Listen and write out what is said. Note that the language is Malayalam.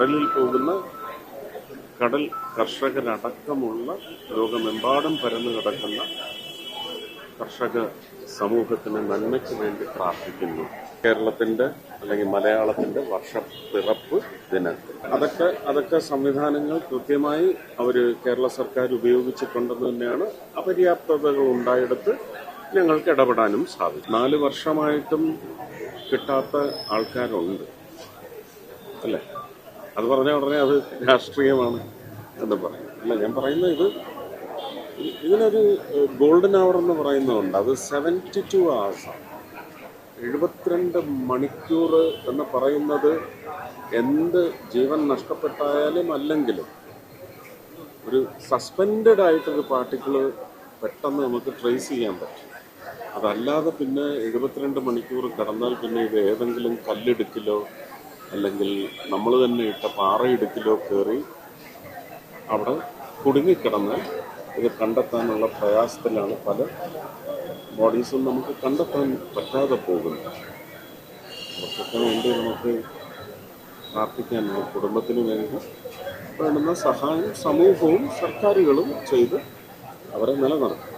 കടലിൽ പോകുന്ന കടൽ കർഷകരടക്കമുള്ള ലോകമെമ്പാടും പരന്നു കിടക്കുന്ന കർഷക സമൂഹത്തിന് നന്മയ്ക്ക് വേണ്ടി പ്രാർത്ഥിക്കുന്നു. കേരളത്തിന്റെ അല്ലെങ്കിൽ മലയാളത്തിന്റെ വർഷപ്പിറപ്പ് ദിനത്തിൽ അതൊക്കെ സംവിധാനങ്ങൾ കൃത്യമായി കേരള സർക്കാർ ഉപയോഗിച്ചിട്ടുണ്ടെന്ന് തന്നെയാണ്. അപര്യാപ്തതകൾ ഉണ്ടായിടത്ത് ഞങ്ങൾക്ക് ഇടപെടാനും സാധിക്കും. 4 വർഷമായിട്ടും കിട്ടാത്ത ആൾക്കാരുണ്ട് അല്ലേ? അത് പറഞ്ഞ ഉടനെ അത് രാഷ്ട്രീയമാണ് എന്ന് പറയും. അല്ല, ഞാൻ പറയുന്നത് ഇതിനൊരു ഗോൾഡൻ അവർ എന്ന് പറയുന്നതുണ്ട്. അത് 72 hours ആണ്. 72 മണിക്കൂർ എന്ന് പറയുന്നത് എന്ത് ജീവൻ നഷ്ടപ്പെട്ടായാലും അല്ലെങ്കിലും ഒരു സസ്പെൻഡഡ് ആയിട്ടൊരു പാർട്ടിക്കിള് പെട്ടെന്ന് നമുക്ക് ട്രേസ് ചെയ്യാൻ പറ്റും. അതല്ലാതെ പിന്നെ 72 മണിക്കൂർ കടന്നാൽ പിന്നെ ഇത് ഏതെങ്കിലും കല്ലെടുക്കിലോ അല്ലെങ്കിൽ നമ്മൾ തന്നെ ഇട്ട പാറയിടുക്കിലോ കയറി അവിടെ കുടുങ്ങിക്കിടന്നാൽ ഇത് കണ്ടെത്താനുള്ള പ്രയാസത്തിലാണ് പല ബോഡീസും നമുക്ക് കണ്ടെത്താൻ പറ്റാതെ പോകുന്നത്. അവർക്കൊക്കെ വേണ്ടി നമുക്ക് പ്രാർത്ഥിക്കാനുള്ള കുടുംബത്തിന് വേണ്ടി വേണ്ടുന്ന സഹായം സമൂഹവും സർക്കാരുകളും ചെയ്ത് അവരെ നിലനിർത്തും.